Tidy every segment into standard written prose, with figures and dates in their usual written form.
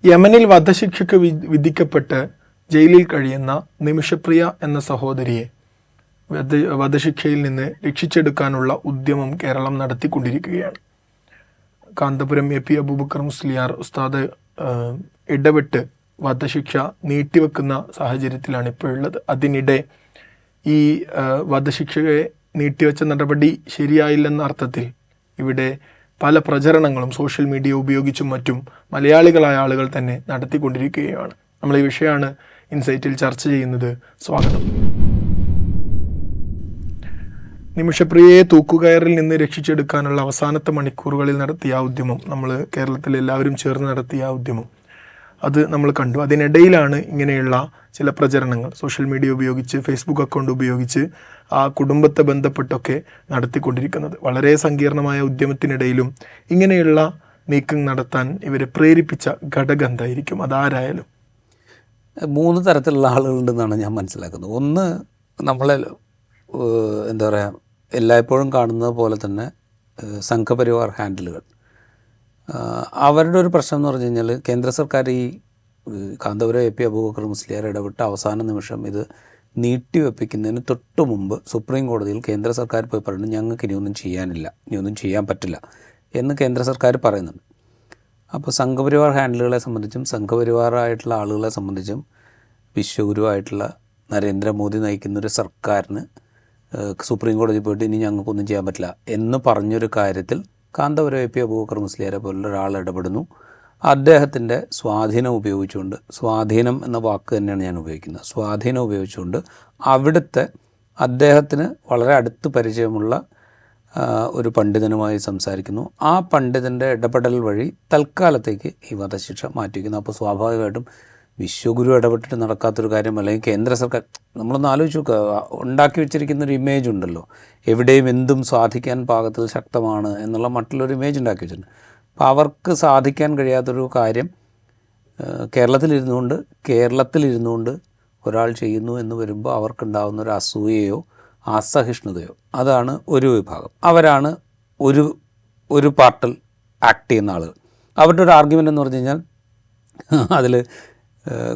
യമനിൽ വധശിക്ഷയ്ക്ക് വിധിക്കപ്പെട്ട് ജയിലിൽ കഴിയുന്ന നിമിഷപ്രിയ എന്ന സഹോദരിയെ വധശിക്ഷയിൽ നിന്ന് രക്ഷിച്ചെടുക്കാനുള്ള ഉദ്യമം കേരളം നടത്തിക്കൊണ്ടിരിക്കുകയാണ്. കാന്തപുരം എ പി അബൂബക്കർ മുസ്ലിയാർ ഉസ്താദ് ഇടപെട്ട് വധശിക്ഷ നീട്ടിവെക്കുന്ന സാഹചര്യത്തിലാണ് ഇപ്പോഴുള്ളത്. അതിനിടെ ഈ വധശിക്ഷയെ നീട്ടിവെച്ച നടപടി ശരിയായില്ലെന്ന അർത്ഥത്തിൽ ഇവിടെ പല പ്രചരണങ്ങളും സോഷ്യൽ മീഡിയ ഉപയോഗിച്ചും മറ്റും മലയാളികളായ ആളുകൾ തന്നെ നടത്തിക്കൊണ്ടിരിക്കുകയാണ്. നമ്മൾ ഈ വിഷയമാണ് ഇൻസൈറ്റിൽ ചർച്ച ചെയ്യുന്നത്. സ്വാഗതം. നിമിഷപ്രിയയെ തൂക്കുകയറിൽ നിന്ന് രക്ഷിച്ചെടുക്കാനുള്ള അവസാനത്തെ മണിക്കൂറുകളിൽ നടത്തിയ ഉദ്യമം, നമ്മൾ കേരളത്തിൽ എല്ലാവരും ചേർന്ന് നടത്തിയ ഉദ്യമം, അത് നമ്മൾ കണ്ടു. അതിനിടയിലാണ് ഇങ്ങനെയുള്ള ചില പ്രചരണങ്ങൾ സോഷ്യൽ മീഡിയ ഉപയോഗിച്ച്, ഫേസ്ബുക്ക് അക്കൗണ്ട് ഉപയോഗിച്ച് ആ കുടുംബത്തെ ബന്ധപ്പെട്ടൊക്കെ നടത്തിക്കൊണ്ടിരിക്കുന്നത്. വളരെ സങ്കീർണമായ ഉദ്യമത്തിനിടയിലും ഇങ്ങനെയുള്ള നീക്കം നടത്താൻ ഇവരെ പ്രേരിപ്പിച്ച ഘടകം എന്തായിരിക്കും? അതാരായാലും 3 തരത്തിലുള്ള ആളുകളുണ്ടെന്നാണ് ഞാൻ മനസ്സിലാക്കുന്നത്. ഒന്ന്, നമ്മളെ എന്താ പറയുക, എല്ലായ്പ്പോഴും കാണുന്നത് പോലെ തന്നെ സംഘപരിവാർ ഹാൻഡിലുകൾ. അവരുടെ ഒരു പ്രശ്നം എന്ന് പറഞ്ഞു കഴിഞ്ഞാൽ, കേന്ദ്ര സർക്കാർ ഈ കാന്തപുരം എ പി അബൂബക്കർ മുസ്ലിയാർ ഇടപെട്ട് അവസാന നിമിഷം ഇത് നീട്ടിവെപ്പിക്കുന്നതിന് തൊട്ട് മുമ്പ് സുപ്രീം കോടതിയിൽ കേന്ദ്ര സർക്കാർ പോയി പറയുന്നത് ഞങ്ങൾക്ക് ഇനിയൊന്നും ചെയ്യാനില്ല, ഇനിയൊന്നും ചെയ്യാൻ പറ്റില്ല എന്ന് കേന്ദ്ര സർക്കാർ പറയുന്നുണ്ട്. അപ്പോൾ സംഘപരിവാർ ഹാൻഡിലുകളെ സംബന്ധിച്ചും സംഘപരിവാറായിട്ടുള്ള ആളുകളെ സംബന്ധിച്ചും വിശ്വഗുരുവായിട്ടുള്ള നരേന്ദ്രമോദി നയിക്കുന്നൊരു സർക്കാരിന് സുപ്രീം കോടതി പോയിട്ട് ഇനി ഞങ്ങൾക്കൊന്നും ചെയ്യാൻ പറ്റില്ല എന്ന് പറഞ്ഞൊരു കാര്യത്തിൽ കാന്തപുരം എ പി അബൂബക്കർ മുസ്ലിയാരെ പോലുള്ള ഒരാൾ ഇടപെടുന്നു. അദ്ദേഹത്തിൻ്റെ സ്വാധീനം ഉപയോഗിച്ചുകൊണ്ട്, സ്വാധീനം എന്ന വാക്ക് തന്നെയാണ് ഞാൻ ഉപയോഗിക്കുന്നത്, സ്വാധീനം ഉപയോഗിച്ചുകൊണ്ട് അവിടുത്തെ അദ്ദേഹത്തിന് വളരെ അടുത്ത് പരിചയമുള്ള ഒരു പണ്ഡിതനുമായി സംസാരിക്കുന്നു. ആ പണ്ഡിതൻ്റെ ഇടപെടൽ വഴി തൽക്കാലത്തേക്ക് ഈ വധശിക്ഷ മാറ്റിവെക്കുന്നു. അപ്പോൾ സ്വാഭാവികമായിട്ടും വിശ്വഗുരു ഇടപെട്ടിട്ട് നടക്കാത്തൊരു കാര്യം, അല്ലെങ്കിൽ കേന്ദ്ര സർക്കാർ, നമ്മളൊന്ന് ആലോചിച്ച് നോക്കുക, ഉണ്ടാക്കി വെച്ചിരിക്കുന്നൊരു ഇമേജ് ഉണ്ടല്ലോ, എവിടെയും എന്തും സാധിക്കാൻ പാകത്തിൽ ശക്തമാണ് എന്നുള്ള മറ്റുള്ളൊരു ഇമേജ് ഉണ്ടാക്കി വെച്ചിട്ടുണ്ട്. അപ്പോൾ അവർക്ക് സാധിക്കാൻ കഴിയാത്തൊരു കാര്യം കേരളത്തിലിരുന്നുകൊണ്ട് ഒരാൾ ചെയ്യുന്നു എന്ന് വരുമ്പോൾ അവർക്കുണ്ടാകുന്ന ഒരു അസൂയയോ അസഹിഷ്ണുതയോ, അതാണ് ഒരു വിഭാഗം. അവരാണ് ഒരു പാർട്ടിൽ ആക്ട് ചെയ്യുന്ന ആളുകൾ. അവരുടെ ഒരു ആർഗ്യുമെൻ്റ് എന്ന് പറഞ്ഞു കഴിഞ്ഞാൽ, അതിൽ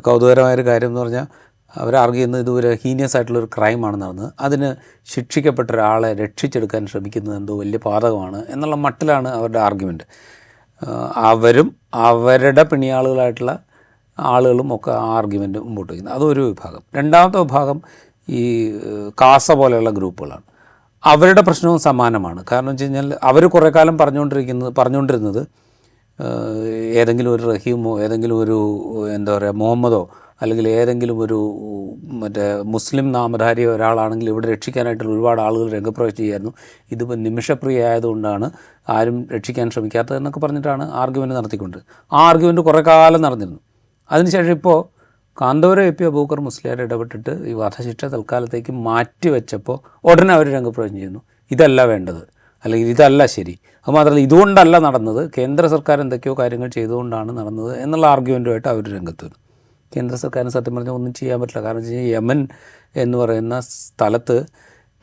കൗതുകരമായൊരു കാര്യം എന്ന് പറഞ്ഞാൽ, അവർ ആർഗ്യൂ ചെയ്യുന്നത് ഇതൊരു ഹീനിയസ് ആയിട്ടുള്ളൊരു ക്രൈമാണ് നടന്നത്, അതിന് ശിക്ഷിക്കപ്പെട്ട ഒരാളെ രക്ഷിച്ചെടുക്കാൻ ശ്രമിക്കുന്നത് എന്തോ വലിയ പാതകമാണ് എന്നുള്ള മട്ടിലാണ് അവരുടെ ആർഗ്യുമെൻറ്റ്. അവരും അവരുടെ പിണിയാളുകളായിട്ടുള്ള ആളുകളും ഒക്കെ ആ ആർഗ്യുമെൻറ്റ് മുമ്പോട്ട് വയ്ക്കുന്നത്. അതൊരു വിഭാഗം. രണ്ടാമത്തെ വിഭാഗം ഈ കാസ പോലെയുള്ള ഗ്രൂപ്പുകളാണ്. അവരുടെ പ്രശ്നവും സമാനമാണ്. കാരണം വെച്ച് കഴിഞ്ഞാൽ അവർ കുറേ കാലം പറഞ്ഞുകൊണ്ടിരുന്നത് ഏതെങ്കിലും ഒരു റഹീമോ, ഏതെങ്കിലും ഒരു എന്താ പറയുക, മുഹമ്മദോ, അല്ലെങ്കിൽ ഏതെങ്കിലും ഒരു മറ്റേ മുസ്ലിം നാമധാരിയോ ഒരാളാണെങ്കിൽ ഇവിടെ രക്ഷിക്കാനായിട്ടുള്ള ഒരുപാട് ആളുകൾ രംഗപ്രവേശം ചെയ്യായിരുന്നു. ഇതിപ്പോൾ നിമിഷപ്രിയ ആയതുകൊണ്ടാണ് ആരും രക്ഷിക്കാൻ ശ്രമിക്കാത്തത് എന്നൊക്കെ പറഞ്ഞിട്ടാണ് ആർഗ്യുമെൻറ്റ് നടത്തിക്കൊണ്ട്. ആ ആർഗ്യുമെൻറ്റ് കുറേ കാലം നടന്നിരുന്നു. അതിനുശേഷം ഇപ്പോൾ കാന്തപുരം എ പി അബൂബക്കർ മുസ്ലിയാർ ഇടപെട്ടിട്ട് ഈ വധശിക്ഷ തൽക്കാലത്തേക്ക് മാറ്റിവെച്ചപ്പോൾ ഉടനെ അവർ രംഗപ്രവേശം ചെയ്യുന്നു. ഇതല്ല വേണ്ടത്, അല്ലെങ്കിൽ ഇതല്ല ശരി. അത് മാത്രമല്ല, ഇതുകൊണ്ടല്ല നടന്നത്, കേന്ദ്ര സർക്കാർ എന്തൊക്കെയോ കാര്യങ്ങൾ ചെയ്തുകൊണ്ടാണ് നടന്നത് എന്നുള്ള ആർഗ്യുമെൻറ്റുമായിട്ട് അവർ രംഗത്ത് വരും. കേന്ദ്ര സർക്കാരിന് സത്യം പറഞ്ഞാൽ ഒന്നും ചെയ്യാൻ പറ്റില്ല. കാരണം വെച്ച് കഴിഞ്ഞാൽ യമൻ എന്ന് പറയുന്ന സ്ഥലത്ത്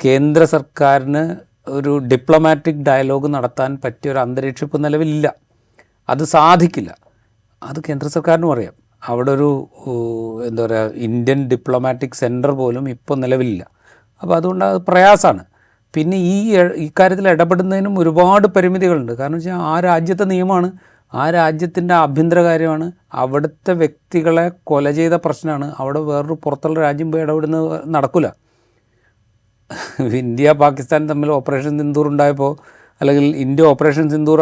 കേന്ദ്ര സർക്കാരിന് ഒരു ഡിപ്ലോമാറ്റിക് ഡയലോഗ് നടത്താൻ പറ്റിയ ഒരു അന്തരീക്ഷം ഇപ്പോൾ നിലവിലില്ല. അത് സാധിക്കില്ല. അത് കേന്ദ്ര സർക്കാരിനും അറിയാം. അവിടെ ഒരു എന്താ പറയുക, ഇന്ത്യൻ ഡിപ്ലോമാറ്റിക് സെൻറ്റർ പോലും ഇപ്പോൾ നിലവിലില്ല. അപ്പോൾ അതുകൊണ്ട് അത് പ്രയാസമാണ്. പിന്നെ ഈ കാര്യത്തിൽ ഇടപെടുന്നതിനും ഒരുപാട് പരിമിതികളുണ്ട്. കാരണം വെച്ചാൽ ആ രാജ്യത്തെ നിയമമാണ്, ആ രാജ്യത്തിൻ്റെ ആഭ്യന്തര കാര്യമാണ്, അവിടുത്തെ വ്യക്തികളെ കൊല ചെയ്ത പ്രശ്നമാണ്. അവിടെ വേറൊരു പുറത്തുള്ള രാജ്യം പോയി ഇടപെടുന്നത് നടക്കില്ല. ഇന്ത്യ പാകിസ്ഥാൻ തമ്മിൽ ഓപ്പറേഷൻ സിന്ദൂർ ഉണ്ടായപ്പോൾ, അല്ലെങ്കിൽ ഇന്ത്യ ഓപ്പറേഷൻ സിന്ദൂർ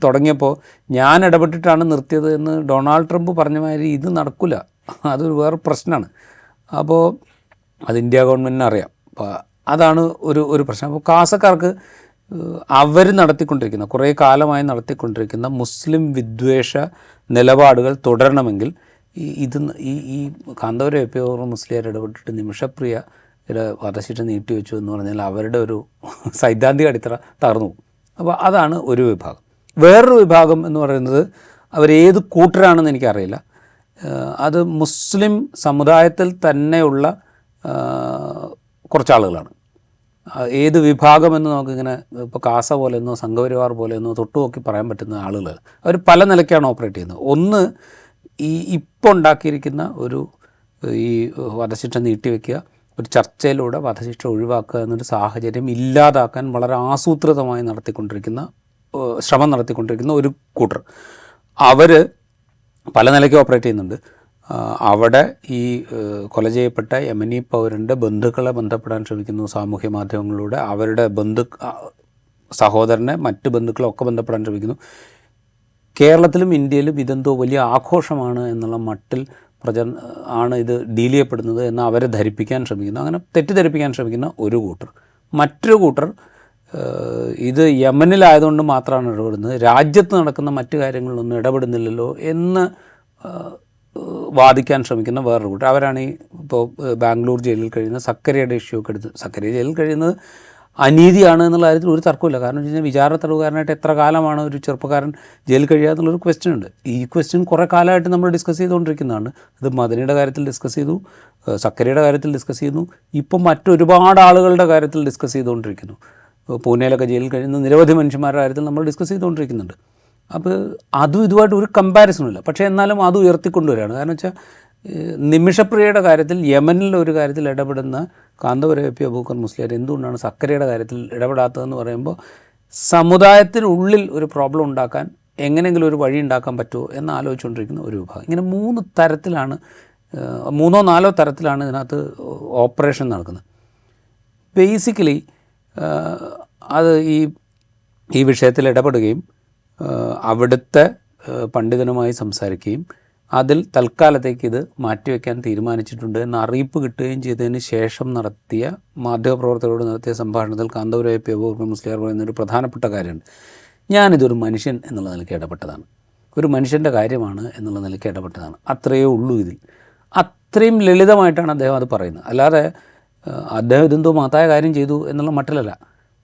തുടങ്ങിയപ്പോൾ ഞാൻ ഇടപെട്ടിട്ടാണ് നിർത്തിയത് എന്ന് ഡൊണാൾഡ് ട്രംപ് പറഞ്ഞ മാതിരി ഇത് നടക്കില്ല. അതൊരു വേറെ പ്രശ്നമാണ്. അപ്പോൾ അത് ഇന്ത്യ ഗവൺമെൻറ്റിന് അറിയാം. അപ്പോൾ അതാണ് ഒരു പ്രശ്നം. അപ്പോൾ കാസക്കാർക്ക് അവർ നടത്തിക്കൊണ്ടിരിക്കുന്ന, കുറേ കാലമായി നടത്തിക്കൊണ്ടിരിക്കുന്ന മുസ്ലിം വിദ്വേഷ നിലപാടുകൾ തുടരണമെങ്കിൽ ഈ കാന്തപുരം എ പി അബൂബക്കർ മുസ്ലിയാർ ഇടപെട്ടിട്ട് നിമിഷപ്രിയ വധശിക്ഷ നീട്ടിവെച്ചു എന്ന് പറഞ്ഞാൽ അവരുടെ ഒരു സൈദ്ധാന്തിക അടിത്തറ തകർന്നു പോകും. അപ്പോൾ അതാണ് ഒരു വിഭാഗം. വേറൊരു വിഭാഗം എന്ന് പറയുന്നത് അവരേത് കൂട്ടരാണെന്ന് എനിക്കറിയില്ല. അത് മുസ്ലിം സമുദായത്തിൽ തന്നെയുള്ള കുറച്ചാളുകളാണ്. ഏത് വിഭാഗമെന്ന് നമുക്കിങ്ങനെ ഇപ്പോൾ കാസ പോലെയെന്നോ സംഘപരിവാർ പോലെയെന്നോ തൊട്ടു നോക്കി പറയാൻ പറ്റുന്ന ആളുകൾ അവർ പല നിലയ്ക്കാണ് ഓപ്പറേറ്റ് ചെയ്യുന്നത്. ഒന്ന്, ഇപ്പോൾ ഉണ്ടാക്കിയിരിക്കുന്ന ഈ വധശിക്ഷ നീട്ടിവെക്കുക, ഒരു ചർച്ചയിലൂടെ വധശിക്ഷ ഒഴിവാക്കുക എന്നൊരു സാഹചര്യം ഇല്ലാതാക്കാൻ വളരെ ആസൂത്രിതമായി ശ്രമം നടത്തിക്കൊണ്ടിരിക്കുന്ന ഒരു കൂട്ടർ. അവർ പല നിലയ്ക്ക് ഓപ്പറേറ്റ് ചെയ്യുന്നുണ്ട്. അവിടെ ഈ കൊല ചെയ്യപ്പെട്ട യമനി പൗരൻ്റെ ബന്ധുക്കളെ ബന്ധപ്പെടാൻ ശ്രമിക്കുന്നു സാമൂഹ്യ മാധ്യമങ്ങളിലൂടെ. അവരുടെ സഹോദരനെ മറ്റ് ബന്ധുക്കളൊക്കെ ബന്ധപ്പെടാൻ ശ്രമിക്കുന്നു. കേരളത്തിലും ഇന്ത്യയിലും ഇതെന്തോ വലിയ ആഘോഷമാണ് എന്നുള്ള മട്ടിൽ ആണ് ഇത് ഡീൽ ചെയ്യപ്പെടുന്നത് എന്ന് അവരെ ധരിപ്പിക്കാൻ ശ്രമിക്കുന്നു. അങ്ങനെ തെറ്റിദ്ധരിപ്പിക്കാൻ ശ്രമിക്കുന്ന ഒരു കൂട്ടർ. മറ്റൊരു കൂട്ടർ ഇത് യമനിലായതുകൊണ്ട് മാത്രമാണ് ഇടപെടുന്നത്, രാജ്യത്ത് നടക്കുന്ന മറ്റു കാര്യങ്ങളിലൊന്നും ഇടപെടുന്നില്ലല്ലോ എന്ന് വാദിക്കാൻ ശ്രമിക്കുന്ന വേറൊരു കൂട്ടർ. അവരാണ് ഇപ്പോൾ ബാംഗ്ലൂർ ജയിലിൽ കഴിയുന്ന സക്കറിയയുടെ ഇഷ്യൂ ഒക്കെ എടുത്ത്. സക്കറിയ ജയിലിൽ കഴിയുന്നത് അനീതിയാണ് എന്നുള്ള കാര്യത്തിൽ ഒരു തർക്കമില്ല. കാരണം എന്ന് വെച്ച് കഴിഞ്ഞാൽ വിചാരണ തടവുകാരനായിട്ട് എത്ര കാലമാണ് ഒരു ചെറുപ്പക്കാരൻ ജയിലിൽ കഴിയുക എന്നുള്ളൊരു ക്വസ്റ്റ്യൻ ഉണ്ട്. ഈ ക്വസ്റ്റ്യൻ കുറേ കാലമായിട്ട് നമ്മൾ ഡിസ്കസ് ചെയ്തുകൊണ്ടിരിക്കുന്നതാണ്. അത് മദനിയുടെ കാര്യത്തിൽ ഡിസ്കസ് ചെയ്തു, സക്കറിയുടെ കാര്യത്തിൽ ഡിസ്കസ് ചെയ്യുന്നു, ഇപ്പം മറ്റൊരുപാട് ആളുകളുടെ കാര്യത്തിൽ ഡിസ്കസ് ചെയ്തുകൊണ്ടിരിക്കുന്നു. പൂനെയിലൊക്കെ ജയിലിൽ കഴിയുന്ന നിരവധി മനുഷ്യന്മാരുടെ കാര്യത്തിൽ നമ്മൾ ഡിസ്കസ് ചെയ്തുകൊണ്ടിരിക്കുന്നുണ്ട്. അപ്പോൾ അതും ഇതുമായിട്ട് ഒരു കമ്പാരിസണില്ല. പക്ഷേ എന്നാലും അത് ഉയർത്തിക്കൊണ്ടുവരികയാണ്. കാരണം വെച്ചാൽ നിമിഷപ്രിയയുടെ കാര്യത്തിൽ യമനിലെ ഒരു കാര്യത്തിൽ ഇടപെടുന്ന കാന്തപുരം എ പി അബൂബക്കർ മുസ്ലിയാർ എന്തുകൊണ്ടാണ് സക്കറിയുടെ കാര്യത്തിൽ ഇടപെടാത്തതെന്ന് പറയുമ്പോൾ സമുദായത്തിനുള്ളിൽ ഒരു പ്രോബ്ലം ഉണ്ടാക്കാൻ എങ്ങനെയെങ്കിലും ഒരു വഴി ഉണ്ടാക്കാൻ പറ്റുമോ എന്ന് ആലോചിച്ചുകൊണ്ടിരിക്കുന്ന ഒരു വിഭാഗം. ഇങ്ങനെ 3 തരത്തിലാണ്, 3 or 4 തരത്തിലാണ് ഇതിനകത്ത് ഓപ്പറേഷൻ നടക്കുന്നത്. ബേസിക്കലി അത് ഈ വിഷയത്തിൽ ഇടപെടുകയും അവിടുത്തെ പണ്ഡിതനുമായി സംസാരിക്കുകയും അതിൽ തൽക്കാലത്തേക്ക് ഇത് മാറ്റിവെക്കാൻ തീരുമാനിച്ചിട്ടുണ്ട് എന്ന അറിയിപ്പ് കിട്ടുകയും ചെയ്തതിന് ശേഷം നടത്തിയ മാധ്യമപ്രവർത്തകരോട് നടത്തിയ സംഭാഷണത്തിൽ കാന്തപുരം എ പി അബൂബക്കർ മുസ്ലിയാർ പറയുന്നൊരു പ്രധാനപ്പെട്ട കാര്യമുണ്ട്. ഞാനിതൊരു മനുഷ്യൻ എന്നുള്ള നിലയ്ക്ക് ഇടപെട്ടതാണ്, ഒരു മനുഷ്യൻ്റെ കാര്യമാണ് എന്നുള്ള നിലയ്ക്ക് ഇടപെട്ടതാണ്, അത്രയേ ഉള്ളൂ ഇതിൽ. അത്രയും ലളിതമായിട്ടാണ് അദ്ദേഹം അത് പറയുന്നത്. അല്ലാതെ അദ്ദേഹം ഇതെന്തോ മഹത്തായ കാര്യം ചെയ്തു എന്നുള്ള മട്ടിലല്ല.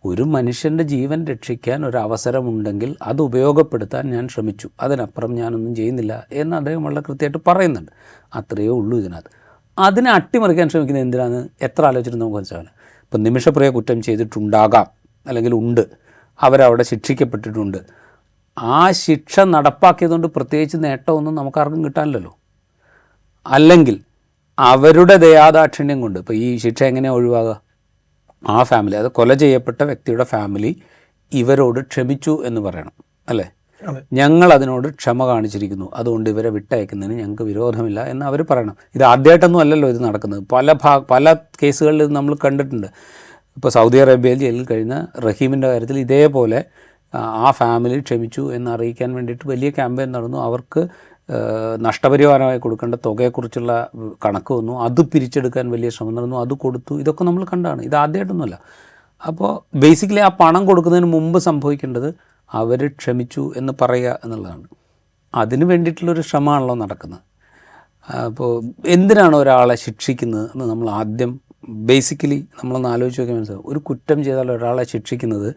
ഒരു മനുഷ്യൻ്റെ ജീവൻ രക്ഷിക്കാൻ ഒരവസരമുണ്ടെങ്കിൽ അത് ഉപയോഗപ്പെടുത്താൻ ഞാൻ ശ്രമിച്ചു, അതിനപ്പുറം ഞാനൊന്നും ചെയ്യുന്നില്ല എന്ന് അദ്ദേഹം വളരെ കൃത്യമായിട്ട് പറയുന്നുണ്ട്. അത്രയേ ഉള്ളൂ ഇതിനകത്ത്. അതിനെ അട്ടിമറിക്കാൻ ശ്രമിക്കുന്നത് എന്തിനാണ് എത്ര ആലോചിച്ചിട്ട് നമുക്ക് മനസ്സിലാവില്ല. ഇപ്പം നിമിഷപ്രിയ കുറ്റം ചെയ്തിട്ടുണ്ടാകാം, അല്ലെങ്കിൽ ഉണ്ട്, അവരവിടെ ശിക്ഷിക്കപ്പെട്ടിട്ടുണ്ട്. ആ ശിക്ഷ നടപ്പാക്കിയതുകൊണ്ട് പ്രത്യേകിച്ച് നേട്ടമൊന്നും നമുക്കാർക്കും കിട്ടാനില്ലല്ലോ. അല്ലെങ്കിൽ അവരുടെ ദയാദാക്ഷിണ്യം കൊണ്ട് ഇപ്പോൾ ഈ ശിക്ഷ എങ്ങനെയാണ് ഒഴിവാകുക? ആ ഫാമിലി, അത് കൊല ചെയ്യപ്പെട്ട വ്യക്തിയുടെ ഫാമിലി ഇവരോട് ക്ഷമിച്ചു എന്ന് പറയണം, അല്ലേ? ഞങ്ങൾ അതിനോട് ക്ഷമ കാണിച്ചിരിക്കുന്നു, അതുകൊണ്ട് ഇവരെ വിട്ടയക്കുന്നതിന് ഞങ്ങൾക്ക് വിരോധമില്ല എന്ന് അവർ പറയണം. ഇത് ആദ്യമായിട്ടൊന്നും അല്ലല്ലോ ഇത് നടക്കുന്നത്. പല കേസുകളിൽ ഇത് നമ്മൾ കണ്ടിട്ടുണ്ട്. ഇപ്പോൾ സൗദി അറേബ്യയിൽ ജയിലിൽ കഴിയുന്ന റഹീമിൻ്റെ കാര്യത്തിൽ ഇതേപോലെ ആ ഫാമിലി ക്ഷമിച്ചു എന്ന് അറിയിക്കാൻ വേണ്ടിയിട്ട് വലിയ ക്യാമ്പയിൻ നടന്നു. അവർക്ക് നഷ്ടപരിഹാരമായി കൊടുക്കേണ്ട തുകയെക്കുറിച്ചുള്ള കണക്ക് വന്നു, അത് പിരിച്ചെടുക്കാൻ വലിയ ശ്രമം നടന്നു, അത് കൊടുത്തു. ഇതൊക്കെ നമ്മൾ കണ്ടാണ്, ഇത് ആദ്യമായിട്ടൊന്നുമല്ല. അപ്പോൾ ബേസിക്കലി ആ പണം കൊടുക്കുന്നതിന് മുമ്പ് സംഭവിക്കേണ്ടത് അവർ ക്ഷമിച്ചു എന്ന് പറയുക എന്നുള്ളതാണ്. അതിന് വേണ്ടിയിട്ടുള്ളൊരു ശ്രമമാണല്ലോ നടക്കുന്നത്. അപ്പോൾ എന്തിനാണ് ഒരാളെ ശിക്ഷിക്കുന്നത് എന്ന് നമ്മൾ ആദ്യം ബേസിക്കലി നമ്മളൊന്ന് ആലോചിച്ച് നോക്കിയാൽ മനസ്സിലാവും. ഒരു കുറ്റം ചെയ്താൽ ഒരാളെ ശിക്ഷിക്കുന്നത്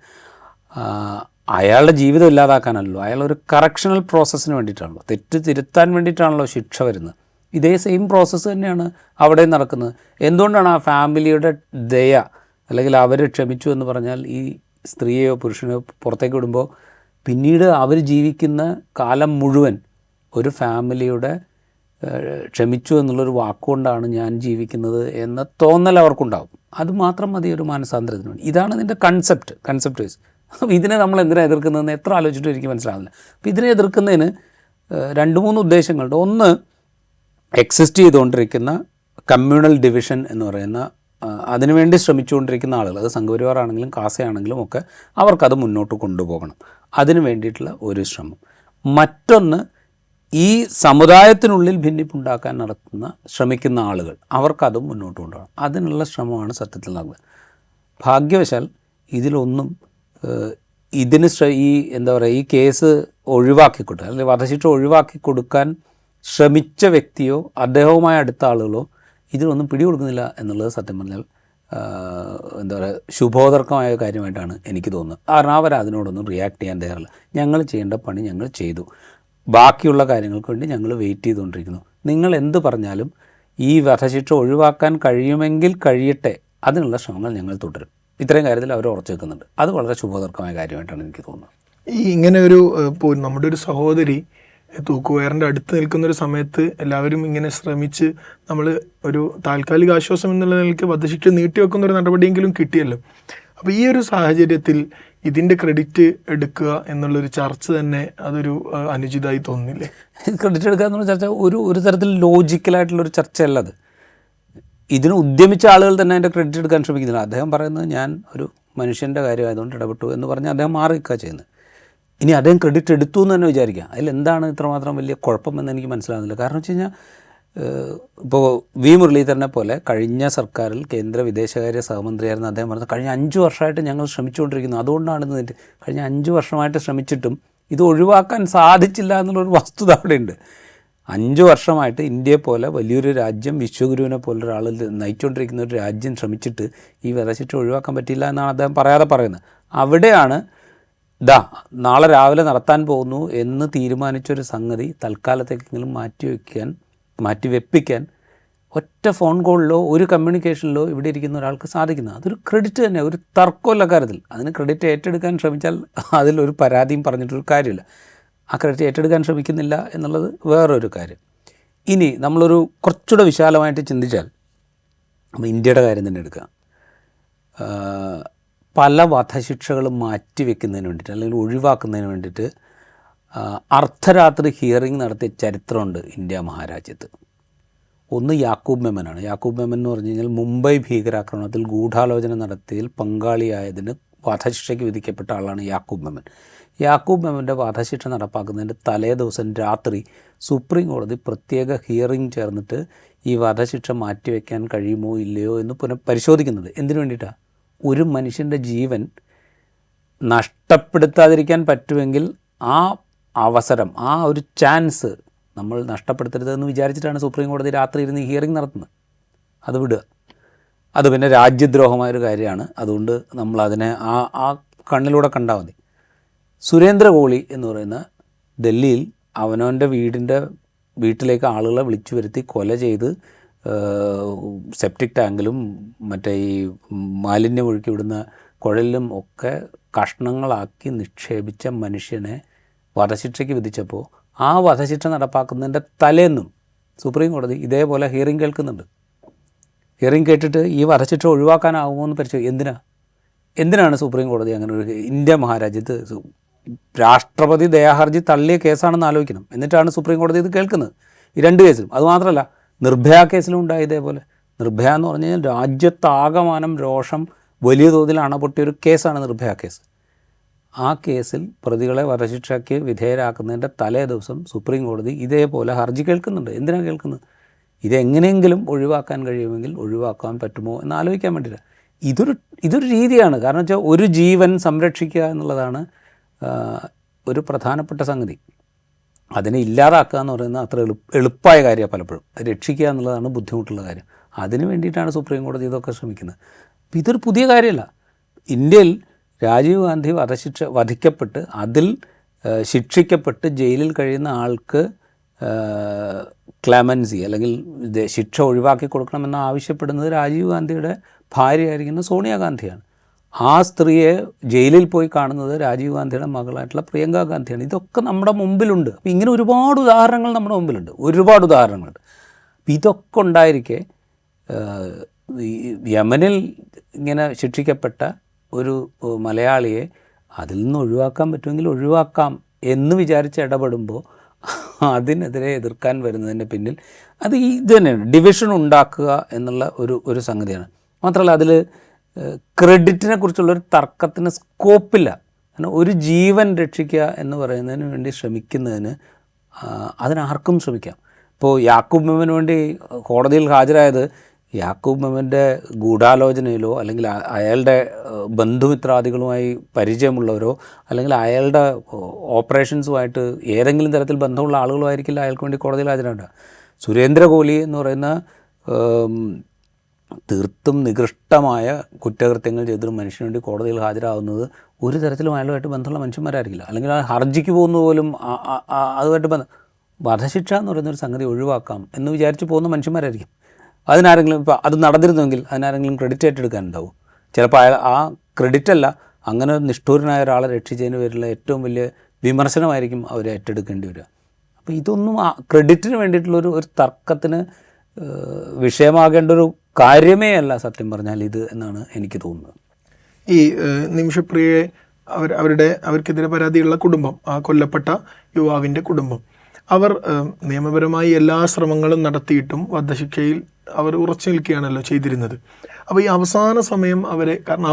അയാളുടെ ജീവിതം ഇല്ലാതാക്കാനല്ലോ, അയാളൊരു കറക്ഷണൽ പ്രോസസ്സിന് വേണ്ടിയിട്ടാണല്ലോ, തെറ്റ് തിരുത്താൻ വേണ്ടിയിട്ടാണല്ലോ ശിക്ഷ വരുന്നത്. ഇതേ സെയിം പ്രോസസ്സ് തന്നെയാണ് അവിടെ നടക്കുന്നത്. എന്തുകൊണ്ടാണ് ആ ഫാമിലിയുടെ ദയ, അല്ലെങ്കിൽ അവർ ക്ഷമിച്ചു എന്ന് പറഞ്ഞാൽ ഈ സ്ത്രീയെയോ പുരുഷനെയോ പുറത്തേക്ക് വിടുമ്പോൾ പിന്നീട് അവർ ജീവിക്കുന്ന കാലം മുഴുവൻ ഒരു ഫാമിലിയുടെ ക്ഷമിച്ചു എന്നുള്ളൊരു വാക്കുകൊണ്ടാണ് ഞാൻ ജീവിക്കുന്നത് എന്ന തോന്നൽ അവർക്കുണ്ടാകും. അത് മാത്രം മതി ഒരു മാനസാന്തരത്തിന് വേണ്ടി. ഇതാണ് ഇതിൻ്റെ കൺസെപ്റ്റ് വൈസ്. അപ്പോൾ ഇതിനെ നമ്മൾ എന്തിനാണ് എതിർക്കുന്നതെന്ന് എത്ര ആലോചിച്ചിട്ടും എനിക്ക് മനസ്സിലാകുന്നില്ല. അപ്പോൾ ഇതിനെ എതിർക്കുന്നതിന് 2-3 ഉദ്ദേശങ്ങളുണ്ട്. ഒന്ന്, എക്സിസ്റ്റ് ചെയ്തുകൊണ്ടിരിക്കുന്ന കമ്മ്യൂണൽ ഡിവിഷൻ എന്ന് പറയുന്ന അതിനുവേണ്ടി ശ്രമിച്ചുകൊണ്ടിരിക്കുന്ന ആളുകൾ, അത് സംഘപരിവാറാണെങ്കിലും കാസയാണെങ്കിലും ഒക്കെ, അവർക്കത് മുന്നോട്ട് കൊണ്ടുപോകണം. അതിന് വേണ്ടിയിട്ടുള്ള ഒരു ശ്രമം. മറ്റൊന്ന്, ഈ സമുദായത്തിനുള്ളിൽ ഭിന്നിപ്പുണ്ടാക്കാൻ ശ്രമിക്കുന്ന ആളുകൾ, അവർക്കതും മുന്നോട്ട് കൊണ്ടുപോകണം. അതിനുള്ള ശ്രമമാണ് സത്യത്തിൽ നടക്കുന്നത്. ഭാഗ്യവശാൽ ഇതിലൊന്നും ഇതിന് ഈ കേസ് ഒഴിവാക്കി കൊടുക്കുക, അല്ലെങ്കിൽ വധശിക്ഷ ഒഴിവാക്കി കൊടുക്കാൻ ശ്രമിച്ച വ്യക്തിയോ അദ്ദേഹവുമായ അടുത്ത ആളുകളോ ഇതിലൊന്നും പിടികൊടുക്കുന്നില്ല എന്നുള്ളത് സത്യം പറഞ്ഞാൽ ശുഭോദർക്കമായ കാര്യമായിട്ടാണ് എനിക്ക് തോന്നുന്നത്. കാരണം അവർ അതിനോടൊന്നും റിയാക്ട് ചെയ്യാൻ തയ്യാറില്ല. ഞങ്ങൾ ചെയ്യേണ്ട പണി ഞങ്ങൾ ചെയ്തു, ബാക്കിയുള്ള കാര്യങ്ങൾക്ക് വേണ്ടി ഞങ്ങൾ വെയിറ്റ് ചെയ്തുകൊണ്ടിരിക്കുന്നു. നിങ്ങൾ എന്ത് പറഞ്ഞാലും ഈ വധശിക്ഷ ഒഴിവാക്കാൻ കഴിയുമെങ്കിൽ കഴിയട്ടെ, അതിനുള്ള ശ്രമങ്ങൾ ഞങ്ങൾ തുടരും. ഇത്രയും കാര്യത്തിൽ അവർ ഉറച്ചു വെക്കുന്നുണ്ട്. അത് വളരെ ശുഭോദർക്കമായ കാര്യമായിട്ടാണ് എനിക്ക് തോന്നുന്നത്. ഈ ഇങ്ങനെ ഒരു ഇപ്പോൾ നമ്മുടെ ഒരു സഹോദരി തൂക്കുകയറിൻ്റെ അടുത്ത് നിൽക്കുന്ന ഒരു സമയത്ത് എല്ലാവരും ഇങ്ങനെ ശ്രമിച്ച് നമ്മൾ ഒരു താൽക്കാലിക ആശ്വാസം എന്നുള്ള നിലയ്ക്ക് വധശിക്ഷ നീട്ടിവെക്കുന്ന ഒരു നടപടിയെങ്കിലും കിട്ടിയല്ലോ. അപ്പോൾ ഈ ഒരു സാഹചര്യത്തിൽ ഇതിൻ്റെ ക്രെഡിറ്റ് എടുക്കുക എന്നുള്ളൊരു ചർച്ച തന്നെ അതൊരു അനുചിതമായി തോന്നുന്നില്ലേ? ക്രെഡിറ്റ് എടുക്കുക എന്നുള്ള ചർച്ച ഒരു തരത്തിൽ ലോജിക്കലായിട്ടുള്ളൊരു ചർച്ചയല്ല അത്. ഇതിന് ഉദ്യമിച്ച ആളുകൾ തന്നെ അതിൻ്റെ ക്രെഡിറ്റ് എടുക്കാൻ ശ്രമിക്കുന്നില്ല. അദ്ദേഹം പറയുന്നത് ഞാൻ ഒരു മനുഷ്യൻ്റെ കാര്യമായതുകൊണ്ട് ഇടപെട്ടു എന്ന് പറഞ്ഞ് അദ്ദേഹം മാറി നിൽക്കുക ചെയ്യുന്നത്. ഇനി അദ്ദേഹം ക്രെഡിറ്റ് എടുത്തു എന്ന് തന്നെ വിചാരിക്കുക, അതിലെന്താണ് ഇത്രമാത്രം വലിയ കുഴപ്പമെന്ന് എനിക്ക് മനസ്സിലാകുന്നില്ല. കാരണം വെച്ച് കഴിഞ്ഞാൽ ഇപ്പോൾ വി മുരളീധരനെ പോലെ കഴിഞ്ഞ സർക്കാരിൽ കേന്ദ്ര വിദേശകാര്യ സഹമന്ത്രിയായിരുന്ന അദ്ദേഹം പറഞ്ഞത് കഴിഞ്ഞ 5 വർഷമായിട്ട് ഞങ്ങൾ ശ്രമിച്ചുകൊണ്ടിരിക്കുന്നു, അതുകൊണ്ടാണ് ഇത് കഴിഞ്ഞ 5 വർഷമായിട്ട് ശ്രമിച്ചിട്ടും ഇത് ഒഴിവാക്കാൻ സാധിച്ചില്ല എന്നുള്ളൊരു വസ്തുത അവിടെയുണ്ട്. 5 വർഷമായിട്ട് ഇന്ത്യയെ പോലെ വലിയൊരു രാജ്യം, വിശ്വഗുരുവിനെ പോലെ ഒരാൾ നയിച്ചുകൊണ്ടിരിക്കുന്ന ഒരു രാജ്യം ശ്രമിച്ചിട്ട് ഈ വധശിക്ഷ ഒഴിവാക്കാൻ പറ്റില്ല എന്നാണ് അദ്ദേഹം പറയാതെ പറയുന്നത്. അവിടെയാണ് നാളെ രാവിലെ നടത്താൻ പോകുന്നു എന്ന് തീരുമാനിച്ചൊരു സംഗതി തൽക്കാലത്തേക്കെങ്കിലും മാറ്റിവെപ്പിക്കാൻ ഒറ്റ ഫോൺ കോളിലോ ഒരു കമ്മ്യൂണിക്കേഷനിലോ ഇവിടെ ഇരിക്കുന്ന ഒരാൾക്ക് സാധിക്കുന്നത്. അതൊരു ക്രെഡിറ്റ് തന്നെ, ഒരു തർക്കമല്ല കാര്യത്തിൽ. അതിന് ക്രെഡിറ്റ് ഏറ്റെടുക്കാൻ ശ്രമിച്ചാൽ അതിലൊരു പരാതിയും പറഞ്ഞിട്ടൊരു കാര്യമില്ല. ആ ക്രെഡിറ്റ് ഏറ്റെടുക്കാൻ ശ്രമിക്കുന്നില്ല എന്നുള്ളത് വേറൊരു കാര്യം. ഇനി നമ്മളൊരു കുറച്ചുകൂടെ വിശാലമായിട്ട് ചിന്തിച്ചാൽ നമ്മൾ ഇന്ത്യയുടെ കാര്യം തന്നെ എടുക്കുക. പല വധശിക്ഷകളും മാറ്റിവെക്കുന്നതിന് വേണ്ടിയിട്ട് അല്ലെങ്കിൽ ഒഴിവാക്കുന്നതിന് വേണ്ടിയിട്ട് അർദ്ധരാത്രി ഹിയറിംഗ് നടത്തിയ ചരിത്രമുണ്ട് ഇന്ത്യ മഹാരാജ്യത്ത്. ഒന്ന് യാക്കൂബ് മെമനാണ്. യാക്കൂബ് മെമൻ എന്ന് പറഞ്ഞു കഴിഞ്ഞാൽ മുംബൈ ഭീകരാക്രമണത്തിൽ ഗൂഢാലോചന നടത്തിയതിൽ പങ്കാളിയായതിന് വധശിക്ഷയ്ക്ക് വിധിക്കപ്പെട്ട ആളാണ് യാക്കൂബ് മെമൻ. യാക്കൂബ് മെമൻ്റെ വധശിക്ഷ നടപ്പാക്കുന്നതിൻ്റെ തലേ ദിവസം രാത്രി സുപ്രീം കോടതി പ്രത്യേക ഹിയറിംഗ് ചേർന്നിട്ട് ഈ വധശിക്ഷ മാറ്റിവെക്കാൻ കഴിയുമോ ഇല്ലയോ എന്ന് പരിശോധിക്കുന്നത്. എന്തിനു വേണ്ടിയിട്ടാണ്? ഒരു മനുഷ്യൻ്റെ ജീവൻ നഷ്ടപ്പെടുത്താതിരിക്കാൻ പറ്റുമെങ്കിൽ ആ അവസരം, ആ ഒരു ചാൻസ് നമ്മൾ നഷ്ടപ്പെടുത്തരുതെന്ന് വിചാരിച്ചിട്ടാണ് സുപ്രീം കോടതി രാത്രി ഇരുന്ന് ഹിയറിംഗ് നടത്തുന്നത്. അത് വിടുക, അത് പിന്നെ രാജ്യദ്രോഹമായൊരു കാര്യമാണ്. അതുകൊണ്ട് നമ്മളതിനെ ആ കണ്ണിലൂടെ കണ്ടാൽ മതി. സുരേന്ദ്ര കോളി എന്ന് പറയുന്ന ഡൽഹിയിൽ അവനവൻ്റെ വീട്ടിലേക്ക് ആളുകളെ വിളിച്ചു വരുത്തി കൊല ചെയ്ത് സെപ്റ്റിക് ടാങ്കിലും മറ്റേ ഈ മാലിന്യം ഒഴുക്കി വിടുന്ന കുഴലിലും ഒക്കെ കഷ്ണങ്ങളാക്കി നിക്ഷേപിച്ച മനുഷ്യനെ വധശിക്ഷയ്ക്ക് വിധിച്ചപ്പോൾ ആ വധശിക്ഷ നടപ്പാക്കുന്നതിൻ്റെ തലേന്നും സുപ്രീം കോടതി ഇതേപോലെ ഹിയറിംഗ് കേൾക്കുന്നുണ്ട്. ഹിയറിംഗ് കേട്ടിട്ട് ഈ വധശിക്ഷ ഒഴിവാക്കാനാകുമോ എന്ന് എന്തിനാണ് സുപ്രീം കോടതി അങ്ങനെ ഒരു ഇന്ത്യ മഹാരാജ്യത്ത് രാഷ്ട്രപതി ദയാഹർജി തള്ളിയ കേസാണെന്ന് ആലോചിക്കണം. എന്നിട്ടാണ് സുപ്രീം കോടതി ഇത് കേൾക്കുന്നത് ഈ 2 കേസിലും. അതുമാത്രമല്ല, നിർഭയ കേസിലും ഉണ്ടായി ഇതേപോലെ. നിർഭയ എന്ന് പറഞ്ഞു കഴിഞ്ഞാൽ രാജ്യത്താകമാനം രോഷം വലിയ തോതിൽ അണപൊട്ടിയൊരു കേസാണ് നിർഭയ കേസ്. ആ കേസിൽ പ്രതികളെ വധശിക്ഷയ്ക്ക് വിധേയരാക്കുന്നതിൻ്റെ തലേ ദിവസം സുപ്രീം കോടതി ഇതേപോലെ ഹർജി കേൾക്കുന്നുണ്ട്. എന്തിനാണ് കേൾക്കുന്നത്? ഇതെങ്ങനെയെങ്കിലും ഒഴിവാക്കാൻ കഴിയുമെങ്കിൽ ഒഴിവാക്കാൻ പറ്റുമോ എന്ന് ആലോചിക്കാൻ വേണ്ടിയിട്ട്. ഇതൊരു രീതിയാണ്. കാരണം വെച്ചാൽ ഒരു ജീവൻ സംരക്ഷിക്കുക എന്നുള്ളതാണ് ഒരു പ്രധാനപ്പെട്ട സംഗതി. അതിനെ ഇല്ലാതാക്കുക എന്ന് പറയുന്നത് അത്ര എളുപ്പമായ കാര്യമാണ് പലപ്പോഴും. രക്ഷിക്കുക എന്നുള്ളതാണ് ബുദ്ധിമുട്ടുള്ള കാര്യം. അതിന് വേണ്ടിയിട്ടാണ് സുപ്രീം കോടതി ഇതൊക്കെ ശ്രമിക്കുന്നത്. അപ്പോൾ ഇതൊരു പുതിയ കാര്യമല്ല. ഇന്ത്യയിൽ രാജീവ് ഗാന്ധി വധിക്കപ്പെട്ട് അതിൽ ശിക്ഷിക്കപ്പെട്ട് ജയിലിൽ കഴിയുന്ന ആൾക്ക് ക്ലെമൻസി അല്ലെങ്കിൽ ശിക്ഷ ഒഴിവാക്കി കൊടുക്കണമെന്ന് ആവശ്യപ്പെടുന്നത് രാജീവ് ഗാന്ധിയുടെ ഭാര്യയായിരിക്കുന്ന സോണിയാഗാന്ധിയാണ്. ആ സ്ത്രീയെ ജയിലിൽ പോയി കാണുന്നത് രാജീവ് ഗാന്ധിയുടെ മകളായിട്ടുള്ള പ്രിയങ്ക ഗാന്ധിയാണ്. ഇതൊക്കെ നമ്മുടെ മുമ്പിലുണ്ട്. അപ്പോൾ ഇങ്ങനെ ഒരുപാട് ഉദാഹരണങ്ങൾ നമ്മുടെ മുമ്പിലുണ്ട്, ഒരുപാട് ഉദാഹരണങ്ങളുണ്ട്. അപ്പോൾ ഇതൊക്കെ ഉണ്ടായിരിക്കെ യമനിൽ ഇങ്ങനെ ശിക്ഷിക്കപ്പെട്ട ഒരു മലയാളിയെ അതിൽ നിന്ന് ഒഴിവാക്കാൻ പറ്റുമെങ്കിൽ ഒഴിവാക്കാം എന്ന് വിചാരിച്ച് ഇടപെടുമ്പോൾ അതിനെതിരെ എതിർക്കാൻ വരുന്നതിൻ്റെ പിന്നിൽ അത് ഇത് തന്നെയാണ്, ഡിവിഷൻ ഉണ്ടാക്കുക എന്നുള്ള ഒരു സംഗതിയാണ്. മാത്രമല്ല അതിൽ ക്രെഡിറ്റിനെ കുറിച്ചുള്ളൊരു തർക്കത്തിന് സ്കോപ്പില്ല. കാരണം ഒരു ജീവൻ രക്ഷിക്കുക എന്ന് പറയുന്നതിന് വേണ്ടി ശ്രമിക്കുന്നതിന് അതിനാർക്കും ശ്രമിക്കാം. ഇപ്പോൾ യാക്കൂബ് മെമന് വേണ്ടി കോടതിയിൽ ഹാജരായത് യാക്കൂബ് മെമൻ്റെ ഗൂഢാലോചനയിലോ അല്ലെങ്കിൽ അയാളുടെ ബന്ധുമിത്രാദികളുമായി പരിചയമുള്ളവരോ അല്ലെങ്കിൽ അയാളുടെ ഓപ്പറേഷൻസുമായിട്ട് ഏതെങ്കിലും തരത്തിൽ ബന്ധമുള്ള ആളുകളോ ആയിരിക്കില്ല അയാൾക്ക് വേണ്ടി കോടതിയിൽ ഹാജരാകുക. സുരേന്ദ്ര കോലി എന്ന് പറയുന്ന തീർത്തും നികൃഷ്ടമായ കുറ്റകൃത്യങ്ങൾ ചെയ്തൊരു മനുഷ്യന് വേണ്ടി കോടതിയിൽ ഹാജരാകുന്നത് ഒരു തരത്തിലും അയാളുമായിട്ട് ബന്ധമുള്ള മനുഷ്യന്മാരായിരിക്കില്ല. അല്ലെങ്കിൽ ആ ഹർജിക്ക് പോകുന്ന പോലും അതുമായിട്ട് വധശിക്ഷ എന്ന് പറയുന്നൊരു സംഗതി ഒഴിവാക്കാം എന്ന് വിചാരിച്ച് പോകുന്ന മനുഷ്യന്മാരായിരിക്കും. അതിനാരെങ്കിലും ഇപ്പോൾ അത് നടന്നിരുന്നെങ്കിൽ അതിനാരെങ്കിലും ക്രെഡിറ്റ് ഏറ്റെടുക്കാനുണ്ടാവും. ചിലപ്പോൾ ആ ക്രെഡിറ്റല്ല, അങ്ങനെ നിഷ്ഠൂരനായ ഒരാളെ രക്ഷിച്ചതിന് പേരിലുള്ള ഏറ്റവും വലിയ വിമർശനമായിരിക്കും അവർ ഏറ്റെടുക്കേണ്ടി വരിക. അപ്പോൾ ഇതൊന്നും ക്രെഡിറ്റിന് വേണ്ടിയിട്ടുള്ളൊരു തർക്കത്തിന് വിഷയമാകേണ്ട ഒരു കാര്യമേ അല്ല സത്യം പറഞ്ഞാൽ ഇത് എന്നാണ് എനിക്ക് തോന്നുന്നത്. ഈ നിമിഷപ്രിയയെ അവർക്കെതിരെ പരാതിയുള്ള കുടുംബം, ആ കൊല്ലപ്പെട്ട യുവാവിൻ്റെ കുടുംബം, അവർ നിയമപരമായി എല്ലാ ശ്രമങ്ങളും നടത്തിയിട്ടും വധശിക്ഷയിൽ അവർ ഉറച്ചു നിൽക്കുകയാണല്ലോ ചെയ്തിരുന്നത്. അപ്പോൾ ഈ അവസാന സമയം കാരണം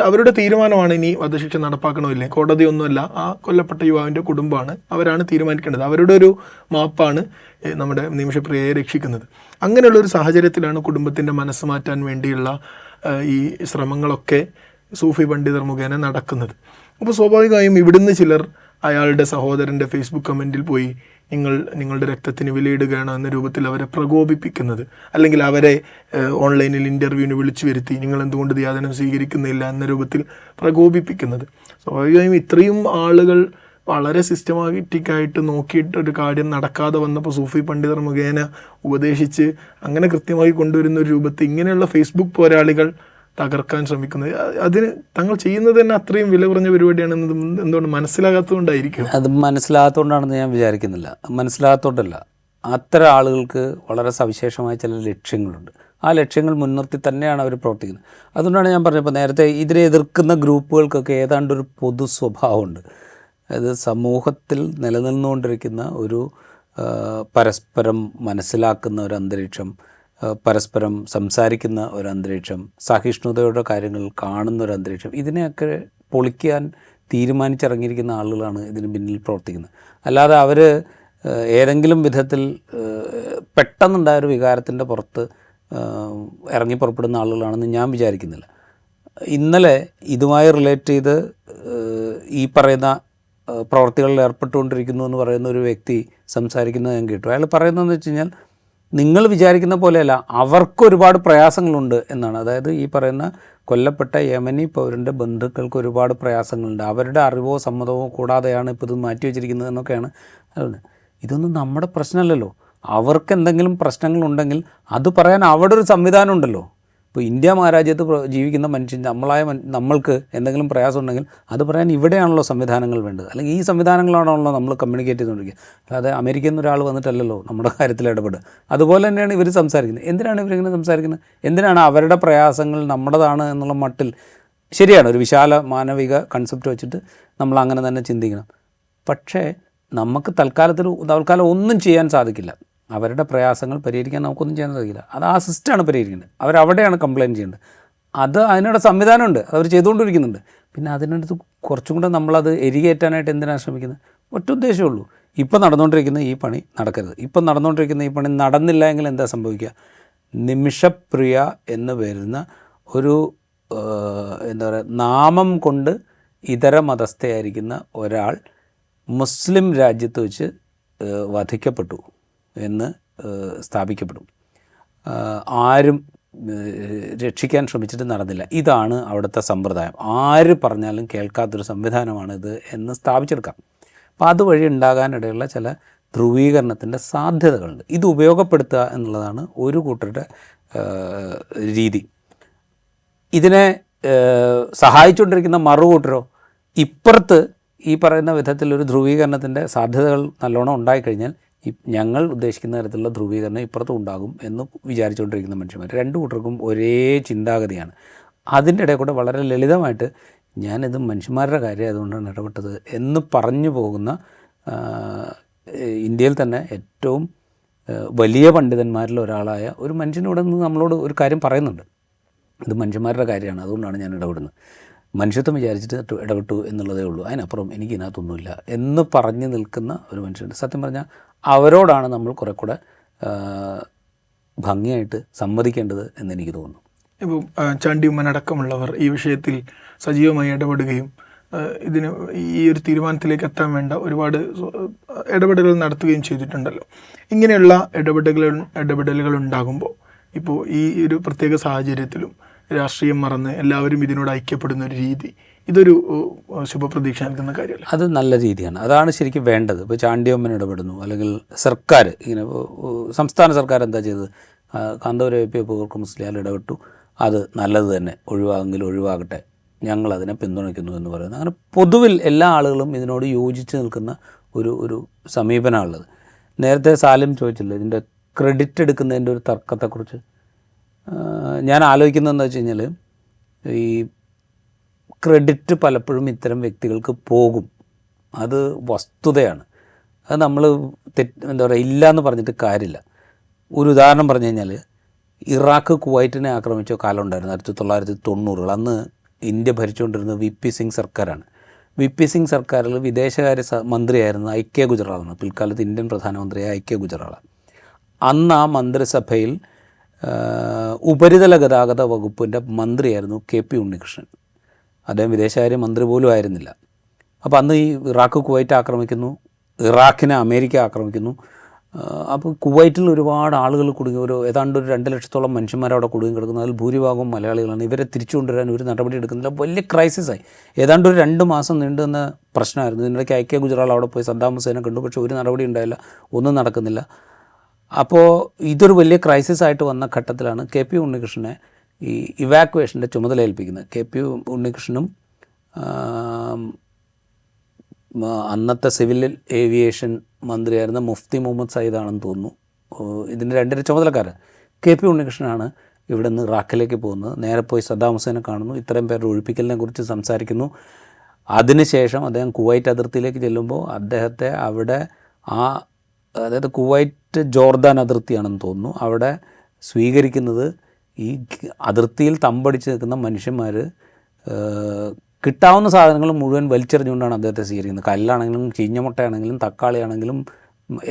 അവരുടെ തീരുമാനമാണ് ഇനി വധശിക്ഷ നടപ്പാക്കണമില്ലേ, കോടതിയൊന്നുമല്ല, ആ കൊല്ലപ്പെട്ട യുവാവിൻ്റെ കുടുംബമാണ്, അവരാണ് തീരുമാനിക്കേണ്ടത്. അവരുടെ ഒരു മാപ്പാണ് നമ്മുടെ നിമിഷപ്രിയയെ രക്ഷിക്കുന്നത്. അങ്ങനെയുള്ളൊരു സാഹചര്യത്തിലാണ് കുടുംബത്തിൻ്റെ മനസ്സ് മാറ്റാൻ വേണ്ടിയുള്ള ഈ ശ്രമങ്ങളൊക്കെ സൂഫി പണ്ഡിതർ മുഖേന നടക്കുന്നത്. അപ്പോൾ സ്വാഭാവികമായും ഇവിടുന്ന് ചിലർ അയാളുടെ സഹോദരൻ്റെ ഫേസ്ബുക്ക് കമൻറ്റിൽ പോയി നിങ്ങളുടെ രക്തത്തിന് വിലയിടുകയാണോ എന്ന രൂപത്തിൽ അവരെ പ്രകോപിപ്പിക്കുന്നത്, അല്ലെങ്കിൽ അവരെ ഓൺലൈനിൽ ഇൻ്റർവ്യൂവിന് വിളിച്ചു വരുത്തി നിങ്ങൾ എന്തുകൊണ്ട് യാതനം സ്വീകരിക്കുന്നില്ല എന്ന രൂപത്തിൽ പ്രകോപിപ്പിക്കുന്നത്. സ്വാഭാവികമായും ഇത്രയും ആളുകൾ വളരെ സിസ്റ്റമാറ്റിക്കായിട്ട് നോക്കിയിട്ടൊരു കാര്യം നടക്കാതെ വന്നപ്പോൾ സൂഫി പണ്ഡിതർ മുഖേന ഉപദേശിച്ച് അങ്ങനെ കൃത്യമായി കൊണ്ടുവരുന്ന ഒരു രൂപത്തിൽ ഇങ്ങനെയുള്ള ഫേസ്ബുക്ക് പോരാളികൾ തകർക്കാൻ ശ്രമിക്കുന്നത്, അതിന് തങ്ങൾ ചെയ്യുന്നത് തന്നെ അത്രയും വില കുറഞ്ഞ പരിപാടിയാണെന്നത് എന്തുകൊണ്ട് മനസ്സിലാകാത്തതുകൊണ്ടായിരിക്കും. അത് മനസ്സിലാകാത്തതുകൊണ്ടാണെന്ന് ഞാൻ വിചാരിക്കുന്നില്ല. മനസ്സിലാകാത്തതുകൊണ്ടല്ല, അത്തരം ആളുകൾക്ക് വളരെ സവിശേഷമായ ചില ലക്ഷ്യങ്ങളുണ്ട്. ആ ലക്ഷ്യങ്ങൾ മുൻനിർത്തി തന്നെയാണ് അവർ പ്രവർത്തിക്കുന്നത്. അതുകൊണ്ടാണ് ഞാൻ പറഞ്ഞപ്പോൾ നേരത്തെ ഇതിനെ എതിർക്കുന്ന ഗ്രൂപ്പുകൾക്കൊക്കെ ഏതാണ്ടൊരു പൊതു സ്വഭാവമുണ്ട്. അത് സമൂഹത്തിൽ നിലനിന്നുകൊണ്ടിരിക്കുന്ന ഒരു പരസ്പരം മനസ്സിലാക്കുന്ന ഒരു അന്തരീക്ഷം, പരസ്പരം സംസാരിക്കുന്ന ഒരു അന്തരീക്ഷം, സഹിഷ്ണുതയുടെ കാര്യങ്ങൾ കാണുന്ന ഒരു അന്തരീക്ഷം, ഇതിനെയൊക്കെ പൊളിക്കാൻ തീരുമാനിച്ചിറങ്ങിയിരിക്കുന്ന ആളുകളാണ് ഇതിന് പിന്നിൽ പ്രവർത്തിക്കുന്നത്. അല്ലാതെ അവർ ഏതെങ്കിലും വിധത്തിൽ പെട്ടെന്നുണ്ടായൊരു വികാരത്തിൻ്റെ പുറത്ത് ഇറങ്ങി പുറപ്പെടുന്ന ആളുകളാണെന്ന് ഞാൻ വിചാരിക്കുന്നില്ല. ഇന്നലെ ഇതുമായി റിലേറ്റ് ചെയ്ത് ഈ പറയുന്ന പ്രവർത്തികളിൽ ഏർപ്പെട്ടുകൊണ്ടിരിക്കുന്നു എന്ന് പറയുന്ന ഒരു വ്യക്തി സംസാരിക്കുന്നത് ഞാൻ കേട്ടു. അയാൾ പറയുന്നതെന്ന് വെച്ച് കഴിഞ്ഞാൽ, നിങ്ങൾ വിചാരിക്കുന്ന പോലെയല്ല, അവർക്ക് ഒരുപാട് പ്രയാസങ്ങളുണ്ട് എന്നാണ്. അതായത് ഈ പറയുന്ന കൊല്ലപ്പെട്ട യമനി പൗരൻ്റെ ബന്ധുക്കൾക്ക് ഒരുപാട് പ്രയാസങ്ങളുണ്ട്, അവരുടെ അറിവോ സമ്മതമോ കൂടാതെയാണ് ഇപ്പോൾ ഇത് മാറ്റി വെച്ചിരിക്കുന്നത് എന്നൊക്കെയാണ്. ഇതൊന്നും നമ്മുടെ പ്രശ്നമല്ലല്ലോ. അവർക്ക് എന്തെങ്കിലും പ്രശ്നങ്ങളുണ്ടെങ്കിൽ അത് പറയാൻ അവിടെ ഒരു സംവിധാനം ഉണ്ടല്ലോ. ഇപ്പോൾ ഇന്ത്യ മഹാരാജ്യത്ത് ജീവിക്കുന്ന മനുഷ്യൻ, നമ്മൾക്ക് എന്തെങ്കിലും പ്രയാസം ഉണ്ടെങ്കിൽ അത് പറയാൻ ഇവിടെയാണല്ലോ സംവിധാനങ്ങൾ വേണ്ടത്. അല്ലെങ്കിൽ ഈ സംവിധാനങ്ങളാണല്ലോ നമ്മൾ കമ്മ്യൂണിക്കേറ്റ് ചെയ്തുകൊണ്ടിരിക്കുക. അല്ലാതെ അമേരിക്കയിൽ നിന്ന് ഒരാൾ വന്നിട്ടല്ലല്ലോ നമ്മുടെ കാര്യത്തിൽ ഇടപെടുക. അതുപോലെ തന്നെയാണ് ഇവർ സംസാരിക്കുന്നത്. എന്തിനാണ് ഇവരിങ്ങനെ സംസാരിക്കുന്നത്? എന്തിനാണ് അവരുടെ പ്രയാസങ്ങൾ നമ്മുടേതാണ് എന്നുള്ള മട്ടിൽ? ശരിയാണ്, ഒരു വിശാല മാനവിക കൺസെപ്റ്റ് വെച്ചിട്ട് നമ്മൾ അങ്ങനെ തന്നെ ചിന്തിക്കണം. പക്ഷേ നമുക്ക് തൽക്കാലം ഒന്നും ചെയ്യാൻ സാധിക്കില്ല. അവരുടെ പ്രയാസങ്ങൾ പരിഹരിക്കാൻ നമുക്കൊന്നും ചെയ്യാൻ സാധിക്കില്ല. അത് ആ സിസ്റ്റമാണ് പരിഹരിക്കേണ്ടത്. അവരവിടെയാണ് കംപ്ലയിൻറ്റ് ചെയ്യേണ്ടത്. അതിനുള്ള സംവിധാനമുണ്ട്, അവർ ചെയ്തുകൊണ്ടിരിക്കുന്നുണ്ട്. പിന്നെ അതിനടുത്ത് കുറച്ചും കൂടെ നമ്മളത് എരികേറ്റാനായിട്ട് എന്തിനാണ് ശ്രമിക്കുന്നത്? ഒറ്റ ഉദ്ദേശമേ ഉള്ളൂ, ഇപ്പം നടന്നുകൊണ്ടിരിക്കുന്ന ഈ പണി നടക്കരുത്. ഇപ്പം നടന്നുകൊണ്ടിരിക്കുന്ന ഈ പണി നടന്നില്ല എങ്കിൽ എന്താ സംഭവിക്കുക? നിമിഷപ്രിയ എന്ന് വരുന്ന ഒരു എന്താ പറയുക, നാമം കൊണ്ട് ഇതര മതസ്ഥയായിരിക്കുന്ന ഒരാൾ മുസ്ലിം രാജ്യത്ത് വെച്ച് വധിക്കപ്പെട്ടു എന്ന് സ്ഥാപിക്കപ്പെടും. ആരും രക്ഷിക്കാൻ ശ്രമിച്ചിട്ട് നടന്നില്ല. ഇതാണ് അവിടുത്തെ സമ്പ്രദായം. ആര് പറഞ്ഞാലും കേൾക്കാത്തൊരു സംവിധാനമാണിത് എന്ന് സ്ഥാപിച്ചെടുക്കാം. അപ്പോൾ അതുവഴി ഉണ്ടാകാനിടയുള്ള ചില ധ്രുവീകരണത്തിൻ്റെ സാധ്യതകളുണ്ട്. ഇത് ഉപയോഗപ്പെടുത്തുക എന്നുള്ളതാണ് ഒരു കൂട്ടരുടെ രീതി. ഇതിനെ സഹായിച്ചുകൊണ്ടിരിക്കുന്ന മറുകൂട്ടരോ ഇപ്പുറത്ത് ഈ പറയുന്ന വിധത്തിലൊരു ധ്രുവീകരണത്തിൻ്റെ സാധ്യതകൾ നല്ലോണം ഉണ്ടായിക്കഴിഞ്ഞാൽ ഞങ്ങൾ ഉദ്ദേശിക്കുന്ന തരത്തിലുള്ള ധ്രുവീകരണം ഇപ്പുറത്തും ഉണ്ടാകും എന്ന് വിചാരിച്ചുകൊണ്ടിരിക്കുന്ന മനുഷ്യന്മാർ. രണ്ടു കൂട്ടർക്കും ഒരേ ചിന്താഗതിയാണ്. അതിൻ്റെ ഇടയിൽ കൂടെ വളരെ ലളിതമായിട്ട് ഞാനിത് മനുഷ്യന്മാരുടെ കാര്യം അതുകൊണ്ടാണ് ഇടപെട്ടത് എന്ന് പറഞ്ഞു പോകുന്ന ഇന്ത്യയിൽ തന്നെ ഏറ്റവും വലിയ പണ്ഡിതന്മാരിൽ ഒരാളായ ഒരു മനുഷ്യനോട് നമ്മളോട് ഒരു കാര്യം പറയുന്നുണ്ട്. ഇത് മനുഷ്യന്മാരുടെ കാര്യമാണ്, അതുകൊണ്ടാണ് ഞാൻ ഇടപെടുന്നത്. മനുഷ്യത്വം വിചാരിച്ചിട്ട് ഇടപെട്ടു എന്നുള്ളതേ ഉള്ളൂ, അതിനപ്പുറം എനിക്ക് ഇതിനകത്തൊന്നുമില്ല എന്ന് പറഞ്ഞു നിൽക്കുന്ന ഒരു മനുഷ്യനുണ്ട്. സത്യം പറഞ്ഞാൽ അവരോടാണ് നമ്മൾ കുറെ കൂടെ ഭംഗിയായിട്ട് സമ്മതിക്കേണ്ടത് എന്നെനിക്ക് തോന്നുന്നു. ഇപ്പോൾ ചാണ്ടി ഉമ്മൻ അടക്കമുള്ളവർ ഈ വിഷയത്തിൽ സജീവമായി ഇടപെടുകയും ഇതിന് ഈ ഒരു തീരുമാനത്തിലേക്ക് എത്താൻ വേണ്ട ഒരുപാട് ഇടപെടലുകൾ നടത്തുകയും ചെയ്തിട്ടുണ്ടല്ലോ. ഇങ്ങനെയുള്ള ഇടപെടലുകൾ ഉണ്ടാകുമ്പോൾ ഇപ്പോൾ ഈ ഒരു പ്രത്യേക സാഹചര്യത്തിലും രാഷ്ട്രീയം മറന്ന് എല്ലാവരും ഇതിനോട് ഐക്യപ്പെടുന്ന ഒരു രീതി, ഇതൊരു ശുഭപ്രതീക്ഷ നൽകുന്ന കാര്യമല്ല. അത് നല്ല രീതിയാണ്, അതാണ് ശരിക്കും വേണ്ടത്. ഇപ്പോൾ ചാണ്ടിയമ്മൻ ഇടപെടുന്നു, അല്ലെങ്കിൽ സർക്കാർ ഇങ്ങനെ സംസ്ഥാന സർക്കാർ എന്താ ചെയ്തത്? കാന്തപുരം എ പി അബൂബക്കർ മുസ്ലിയാർ ഇടപെട്ടു, അത് നല്ലത് തന്നെ, ഒഴിവാകെങ്കിൽ ഒഴിവാകട്ടെ, ഞങ്ങളതിനെ പിന്തുണയ്ക്കുന്നു എന്ന് പറയുന്നത്. അങ്ങനെ പൊതുവിൽ എല്ലാ ആളുകളും ഇതിനോട് യോജിച്ച് നിൽക്കുന്ന ഒരു സമീപനമുള്ളത്. നേരത്തെ സാലിം ചോദിച്ചില്ലേ ഇതിൻ്റെ ക്രെഡിറ്റ് എടുക്കുന്നതിൻ്റെ ഒരു തർക്കത്തെക്കുറിച്ച്. ഞാൻ ആലോചിക്കുന്നത് എന്താ വെച്ച് കഴിഞ്ഞാൽ, ഈ ക്രെഡിറ്റ് പലപ്പോഴും ഇത്തരം വ്യക്തികൾക്ക് പോകും, അത് വസ്തുതയാണ്. അത് നമ്മൾ എന്താ പറയുക, ഇല്ല എന്ന് പറഞ്ഞിട്ട് കാര്യമില്ല. ഒരു ഉദാഹരണം പറഞ്ഞു കഴിഞ്ഞാൽ, ഇറാഖ് കുവൈറ്റിനെ ആക്രമിച്ച കാലം ഉണ്ടായിരുന്നു 1990. അന്ന് ഇന്ത്യ ഭരിച്ചുകൊണ്ടിരുന്നത് VP സിംഗ് സർക്കാരാണ്. VP സിംഗ് സർക്കാരിൽ വിദേശകാര്യ മന്ത്രിയായിരുന്ന IK ഗുജറാളാണ്, പിൽക്കാലത്ത് ഇന്ത്യൻ പ്രധാനമന്ത്രിയായ IK ഗുജറാളാണ്. അന്ന് ആ മന്ത്രിസഭയിൽ ഉപരിതല ഗതാഗത വകുപ്പിൻ്റെ മന്ത്രിയായിരുന്നു KP ഉണ്ണികൃഷ്ണൻ. അദ്ദേഹം വിദേശകാര്യ മന്ത്രി പോലും ആയിരുന്നില്ല. അപ്പോൾ അന്ന് ഈ ഇറാഖ് കുവൈറ്റ് ആക്രമിക്കുന്നു, ഇറാഖിനെ അമേരിക്ക ആക്രമിക്കുന്നു. അപ്പോൾ കുവൈറ്റിൽ ഒരുപാട് ആളുകൾ കുടുങ്ങി, ഏതാണ്ട് ഒരു 2 ലക്ഷത്തോളം മനുഷ്യന്മാർ അവിടെ കുടുങ്ങി കിടക്കുന്നു. അതിൽ ഭൂരിഭാഗവും മലയാളികളാണ്. ഇവരെ തിരിച്ചു കൊണ്ടുവരാൻ ഒരു നടപടി എടുക്കുന്നില്ല. വലിയ ക്രൈസിസായി. ഏതാണ്ട് ഒരു 2 മാസം നീണ്ടുന്ന പ്രശ്നമായിരുന്നു. ഇതിനിടയ്ക്ക് IK ഗുജറാൾ അവിടെ പോയി സദ്ദാം ഹുസൈനെ കണ്ടു, പക്ഷേ ഒരു നടപടി ഉണ്ടായില്ല, ഒന്നും നടക്കുന്നില്ല. അപ്പോൾ ഇതൊരു വലിയ ക്രൈസിസ് ആയിട്ട് വന്ന ഘട്ടത്തിലാണ് KP ഉണ്ണികൃഷ്ണനെ ഈ ഇവാക്വേഷൻ്റെ ചുമതല ഏൽപ്പിക്കുന്നത്. KP ഉണ്ണികൃഷ്ണനും അന്നത്തെ സിവിൽ ഏവിയേഷൻ മന്ത്രിയായിരുന്ന മുഫ്തി മുഹമ്മദ് സയ്യിദാണെന്ന് തോന്നുന്നു ഇതിൻ്റെ 2 ചുമതലക്കാരൻ. KP ഉണ്ണികൃഷ്ണനാണ് ഇവിടെ നിന്ന് ഇറാഖിലേക്ക് പോകുന്നത്. നേരെ പോയി സദ്ദാം ഹുസൈനെ കാണുന്നു, ഇത്രയും പേരുടെ ഒഴിപ്പിക്കലിനെ കുറിച്ച് സംസാരിക്കുന്നു. അതിനുശേഷം അദ്ദേഹം കുവൈറ്റ് അതിർത്തിയിലേക്ക് ചെല്ലുമ്പോൾ അദ്ദേഹത്തെ അവിടെ അതായത് കുവൈറ്റ് ജോർദാൻ അതിർത്തിയാണെന്ന് തോന്നുന്നു, അവിടെ സ്വീകരിക്കുന്നത് ഈ അതിർത്തിയിൽ തമ്പടിച്ച് നിൽക്കുന്ന മനുഷ്യന്മാർ കിട്ടാവുന്ന സാധനങ്ങൾ മുഴുവൻ വലിച്ചെറിഞ്ഞുകൊണ്ടാണ് അദ്ദേഹത്തെ സ്വീകരിക്കുന്നത്. കല്ലാണെങ്കിലും ചീഞ്ഞ മുട്ടയാണെങ്കിലും തക്കാളി ആണെങ്കിലും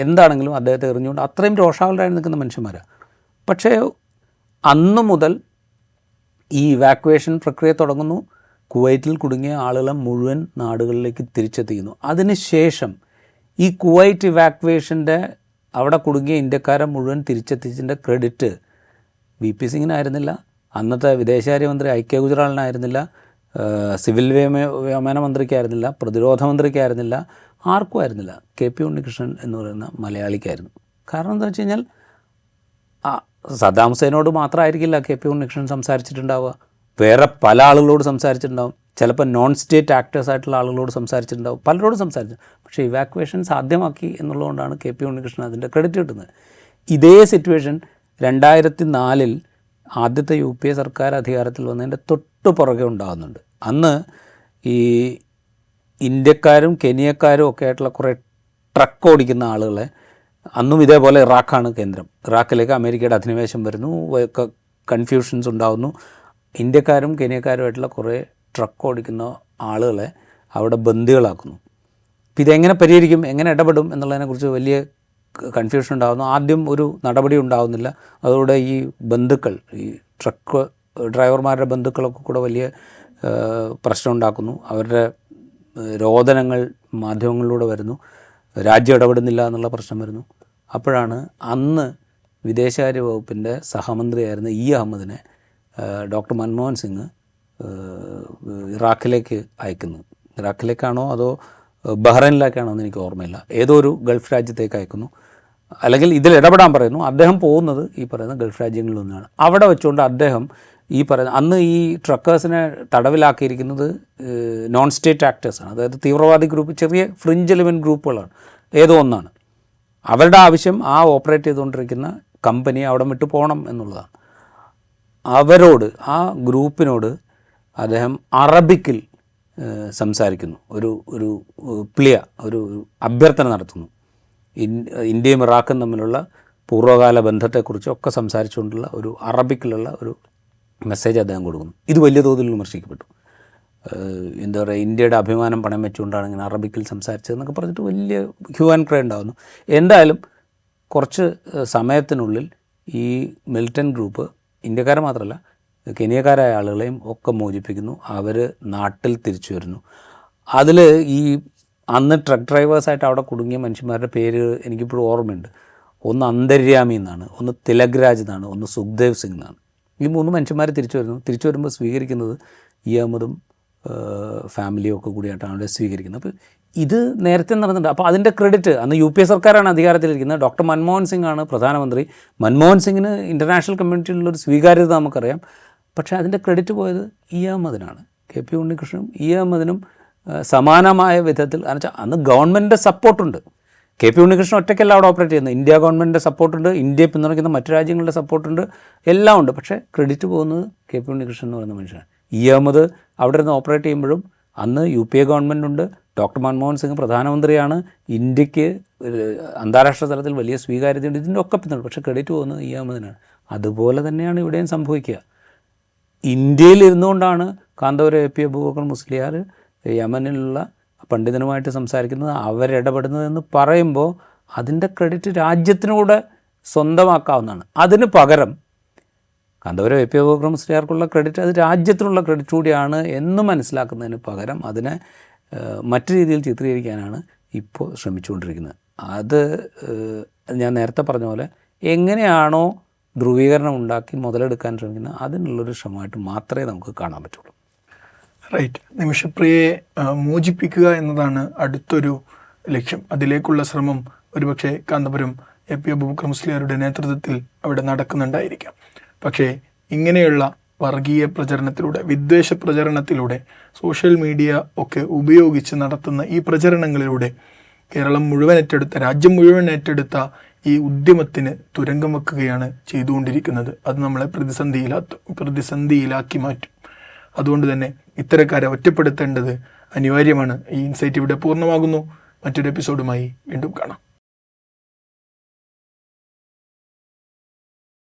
എന്താണെങ്കിലും അദ്ദേഹത്തെ എറിഞ്ഞുകൊണ്ട് അത്രയും രോഷാവലരായി നിൽക്കുന്ന മനുഷ്യന്മാരാണ്. പക്ഷേ അന്ന് മുതൽ ഈ ഇവാക്വേഷൻ പ്രക്രിയ തുടങ്ങുന്നു. കുവൈറ്റിൽ കുടുങ്ങിയ ആളുകളെ മുഴുവൻ നാടുകളിലേക്ക് തിരിച്ചെത്തിക്കുന്നു. അതിനുശേഷം ഈ കുവൈറ്റ് ഇവാക്വേഷൻ്റെ അവിടെ കുടുങ്ങിയ ഇന്ത്യക്കാരെ മുഴുവൻ തിരിച്ചെത്തിച്ചതിൻ്റെ ക്രെഡിറ്റ് VP സിംഗിനായിരുന്നില്ല, അന്നത്തെ വിദേശകാര്യമന്ത്രി IK ഗുജറാളിനായിരുന്നില്ല, സിവിൽ വ്യോമയാന മന്ത്രിക്കായിരുന്നില്ല, പ്രതിരോധ മന്ത്രിക്കായിരുന്നില്ല, ആർക്കും ആയിരുന്നില്ല. KP ഉണ്ണികൃഷ്ണൻ എന്ന് പറയുന്ന മലയാളിക്കായിരുന്നു. കാരണം എന്താ വെച്ച് കഴിഞ്ഞാൽ, സദ്ദാം ഹുസൈനോട് മാത്രമായിരിക്കില്ല KP ഉണ്ണികൃഷ്ണൻ സംസാരിച്ചിട്ടുണ്ടാവുക, വേറെ പല ആളുകളോട് സംസാരിച്ചിട്ടുണ്ടാവും, ചിലപ്പോൾ നോൺ സ്റ്റേറ്റ് ആക്ടേഴ്സ് ആയിട്ടുള്ള ആളുകളോട് സംസാരിച്ചിട്ടുണ്ടാവും, പലരോടും സംസാരിച്ചു. പക്ഷേ ഇവാക്വേഷൻ സാധ്യമാക്കി എന്നുള്ളതുകൊണ്ടാണ് KP ഉണ്ണികൃഷ്ണൻ അതിൻ്റെ ക്രെഡിറ്റ് കിട്ടുന്നത്. ഇതേ സിറ്റുവേഷൻ 2004 ആദ്യത്തെ UPA സർക്കാർ അധികാരത്തിൽ വന്നതിൻ്റെ തൊട്ട് പുറകെ ഉണ്ടാകുന്നുണ്ട്. അന്ന് ഈ ഇന്ത്യക്കാരും കെനിയക്കാരും ഒക്കെ ആയിട്ടുള്ള കുറേ ട്രക്ക് ഓടിക്കുന്ന ആളുകളെ, അന്നും ഇതേപോലെ ഇറാഖാണ് കേന്ദ്രം, ഇറാഖിലേക്ക് അമേരിക്കയുടെ അധിനിവേശം വരുന്നു, കൺഫ്യൂഷൻസ് ഉണ്ടാകുന്നു. ഇന്ത്യക്കാരും കെനിയക്കാരുമായിട്ടുള്ള കുറേ ട്രക്ക് ഓടിക്കുന്ന ആളുകളെ അവിടെ ബന്ദികളാക്കുന്നു. അപ്പോൾ ഇതെങ്ങനെ പരിഹരിക്കും, എങ്ങനെ ഇടപെടും എന്നുള്ളതിനെക്കുറിച്ച് വലിയ കൺഫ്യൂഷൻ ഉണ്ടാകുന്നു. ആദ്യം ഒരു നടപടി ഉണ്ടാകുന്നില്ല. അതോടെ ഈ ബന്ധുക്കൾ, ഈ ട്രക്ക് ഡ്രൈവർമാരുടെ ബന്ധുക്കളൊക്കെ കൂടെ വലിയ പ്രശ്നം ഉണ്ടാക്കുന്നു. അവരുടെ രോദനങ്ങൾ മാധ്യമങ്ങളിലൂടെ വരുന്നു, രാജ്യം ഇടപെടുന്നില്ല എന്നുള്ള പ്രശ്നം വരുന്നു. അപ്പോഴാണ് അന്ന് വിദേശകാര്യ വകുപ്പിൻ്റെ സഹമന്ത്രിയായിരുന്ന അഹമ്മദിനെ ഡോക്ടർ മൻമോഹൻ സിംഗ് ഇറാഖിലേക്ക് അയക്കുന്നു. ഇറാഖിലേക്കാണോ അതോ ബഹ്റൈനിലേക്കാണോ എന്ന് എനിക്ക് ഓർമ്മയില്ല, ഏതോ ഒരു ഗൾഫ് രാജ്യത്തേക്ക് അയക്കുന്നു, അല്ലെങ്കിൽ ഇതിൽ ഇടപെടാൻ പറയുന്നു. അദ്ദേഹം പോകുന്നത് ഈ പറയുന്ന ഗൾഫ് രാജ്യങ്ങളിലൊന്നാണ്. അവിടെ വെച്ചുകൊണ്ട് അദ്ദേഹം ഈ പറയുന്ന അന്ന് ഈ ട്രക്കേഴ്സിനെ തടവിലാക്കിയിരിക്കുന്നത് നോൺ സ്റ്റേറ്റ് ആക്ടേഴ്സാണ്, അതായത് തീവ്രവാദി ഗ്രൂപ്പ്, ചെറിയ ഫ്രിഞ്ച് എലിമെൻറ്റ് ഗ്രൂപ്പുകളാണ്, ഏതോ ഒന്നാണ്. അവരുടെ ആവശ്യം ആ ഓപ്പറേറ്റ് ചെയ്തുകൊണ്ടിരിക്കുന്ന കമ്പനി അവിടെ വിട്ടു പോകണം എന്നുള്ളതാണ്. അവരോട്, ആ ഗ്രൂപ്പിനോട് അദ്ദേഹം അറബിക്കിൽ സംസാരിക്കുന്നു, ഒരു അഭ്യർത്ഥന നടത്തുന്നു. ഇന്ത്യയും ഇറാഖും തമ്മിലുള്ള പൂർവ്വകാല ബന്ധത്തെക്കുറിച്ചൊക്കെ സംസാരിച്ചുകൊണ്ടുള്ള ഒരു അറബിക്കിലുള്ള ഒരു മെസ്സേജ് അദ്ദേഹം കൊടുക്കുന്നു. ഇത് വലിയ തോതിൽ വിമർശിക്കപ്പെട്ടു. എന്താ പറയുക, ഇന്ത്യയുടെ അഭിമാനം പണയം വെച്ചുകൊണ്ടാണ് ഇങ്ങനെ അറബിക്കിൽ സംസാരിച്ചതെന്നൊക്കെ പറഞ്ഞിട്ട് വലിയ ഹ്യൂ ആൻഡ് ക്രൈ ഉണ്ടാകുന്നു. എന്തായാലും കുറച്ച് സമയത്തിനുള്ളിൽ ഈ മിലിറ്റൻറ്റ് ഗ്രൂപ്പ് ഇന്ത്യക്കാരെ മാത്രമല്ല കെനിയക്കാരായ ആളുകളെയും ഒക്കെ മോചിപ്പിക്കുന്നു. അവർ നാട്ടിൽ തിരിച്ചു വരുന്നു. അതിൽ ഈ അന്ന് ട്രക്ക് ഡ്രൈവേഴ്സായിട്ട് അവിടെ കുടുങ്ങിയ മനുഷ്യന്മാരുടെ പേര് എനിക്കിപ്പോഴും ഓർമ്മയുണ്ട്. ഒന്ന് അന്തര്യാമി എന്നാണ്, ഒന്ന് തിലക് രാജ് എന്നാണ്, ഒന്ന് സുഖ്ദേവ് സിംഗ് എന്നാണ്. ഈ 3 മനുഷ്യന്മാർ തിരിച്ചു വരുന്നു. തിരിച്ചു വരുമ്പോൾ സ്വീകരിക്കുന്നത് അഹമ്മദും ഫാമിലിയും ഒക്കെ കൂടിയായിട്ടാണ് അവിടെ സ്വീകരിക്കുന്നത്. അപ്പോൾ ഇത് നേരത്തെ നടന്നിട്ടുണ്ട്. അപ്പോൾ അതിൻ്റെ ക്രെഡിറ്റ് അന്ന് UPA സർക്കാരാണ് അധികാരത്തിലിരിക്കുന്നത്. ഡോക്ടർ മൻമോഹൻ സിംഗ് ആണ് പ്രധാനമന്ത്രി. മൻമോഹൻ സിംഗിന് ഇൻ്റർനാഷണൽ കമ്മ്യൂണിറ്റിയിലുള്ളൊരു സ്വീകാര്യത നമുക്കറിയാം. പക്ഷേ അതിൻ്റെ ക്രെഡിറ്റ് പോയത് അഹമ്മദിനാണ്. KP ഉണ്ണികൃഷ്ണനും അഹമ്മദിനും സമാനമായ വിധത്തിൽ, എന്നുവെച്ചാൽ അന്ന് ഗവൺമെൻറ്റിൻ്റെ സപ്പോർട്ടുണ്ട്. KP ഉണ്ണികൃഷ്ണൻ ഒറ്റയ്ക്കല്ല അവിടെ ഓപ്പറേറ്റ് ചെയ്യുന്നത്. ഇന്ത്യ ഗവൺമെൻറ്റിൻ്റെ സപ്പോർട്ടുണ്ട്, ഇന്ത്യയെ പിന്തുണയ്ക്കുന്ന മറ്റു രാജ്യങ്ങളുടെ സപ്പോർട്ടുണ്ട്, എല്ലാം ഉണ്ട്. പക്ഷേ ക്രെഡിറ്റ് പോകുന്നത് KP ഉണ്ണികൃഷ്ണൻ എന്ന് പറയുന്ന മനുഷ്യനാണ്. അഹമ്മദ് അവിടെ നിന്ന് ഓപ്പറേറ്റ് ചെയ്യുമ്പോഴും അന്ന് UPA ഗവൺമെൻറ്റുണ്ട്, ഡോക്ടർ മൻമോഹൻ സിംഗ് പ്രധാനമന്ത്രിയാണ്, ഇന്ത്യക്ക് അന്താരാഷ്ട്ര തലത്തിൽ വലിയ സ്വീകാര്യതയുണ്ട്, ഇതിൻ്റെ ഒക്കെ പിന്തുണ. പക്ഷേ ക്രെഡിറ്റ് പോകുന്നത് അഹമ്മദിനാണ്. അതുപോലെ തന്നെയാണ് ഇവിടെയും സംഭവിക്കുക. ഇന്ത്യയിൽ ഇരുന്നുകൊണ്ടാണ് കാന്തപുരം AP അബൂബക്കർ മുസ്ലിയാർ യമനിലുള്ള പണ്ഡിതനുമായിട്ട് സംസാരിക്കുന്നത്, അവരിടപെടുന്നതെന്ന് പറയുമ്പോൾ അതിൻ്റെ ക്രെഡിറ്റ് രാജ്യത്തിനൂടെ സ്വന്തമാക്കാവുന്നതാണ്. അതിന് പകരം കാന്തപുരം AP അബൂബക്കർ മുസ്ലിയാർക്കുള്ള ക്രെഡിറ്റ് അത് രാജ്യത്തിനുള്ള ക്രെഡിറ്റ് കൂടിയാണ് എന്ന് മനസ്സിലാക്കുന്നതിന് പകരം അതിനെ മറ്റു രീതിയിൽ ചിത്രീകരിക്കാനാണ് ഇപ്പോൾ ശ്രമിച്ചുകൊണ്ടിരിക്കുന്നത്. അത് ഞാൻ നേരത്തെ പറഞ്ഞ പോലെ എങ്ങനെയാണോ ധ്രുവീകരണം ഉണ്ടാക്കി മുതലെടുക്കാൻ ശ്രമിക്കുന്നത് അതിനുള്ളൊരു ശ്രമമായിട്ട് മാത്രമേ നമുക്ക് കാണാൻ പറ്റുള്ളൂ. റൈറ്റ്. നിമിഷപ്രിയയെ മോചിപ്പിക്കുക എന്നതാണ് അടുത്തൊരു ലക്ഷ്യം. അതിലേക്കുള്ള ശ്രമം ഒരുപക്ഷെ കാന്തപുരം AP അബൂബക്കർ മുസ്ലിയാരുടെ നേതൃത്വത്തിൽ അവിടെ നടക്കുന്നുണ്ടായിരിക്കാം. പക്ഷേ ഇങ്ങനെയുള്ള വർഗീയ പ്രചരണത്തിലൂടെ, വിദ്വേഷ പ്രചരണത്തിലൂടെ, സോഷ്യൽ മീഡിയ ഒക്കെ ഉപയോഗിച്ച് നടത്തുന്ന ഈ പ്രചരണങ്ങളിലൂടെ കേരളം മുഴുവൻ ഏറ്റെടുത്ത, രാജ്യം മുഴുവൻ ഏറ്റെടുത്ത ഈ ഉദ്യമത്തിന് തുരങ്കം വെക്കുകയാണ് ചെയ്തുകൊണ്ടിരിക്കുന്നത്. അത് നമ്മളെ പ്രതിസന്ധിയിലാക്കി മാറ്റും. അതുകൊണ്ട് തന്നെ ഇത്തരക്കാരെ ഒറ്റപ്പെടുത്തേണ്ടത് അനിവാര്യമാണ്. ഈ ഇൻസൈറ്റ് ഇവിടെ പൂർണ്ണമാകുന്നു. മറ്റൊരു എപ്പിസോഡുമായി വീണ്ടും കാണാം.